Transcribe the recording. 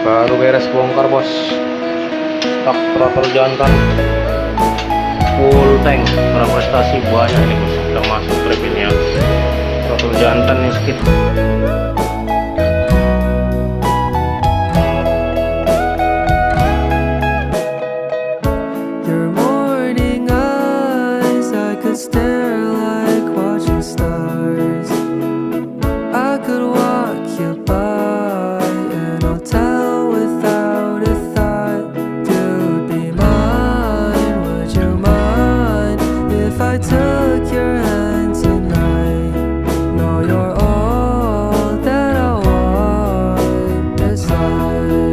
Baru beres bongkar bos. Tak trotol jantan full tank, berprestasi banyak ini bos. Udah masuk trip ini ya. Trotol jantan nih skit. Your morning eyes, I could stare like watching stars. I could walk you by and I'll tell without a thought. You'd be mine, would you mind if I took your hand tonight? No, you're all that I want this life.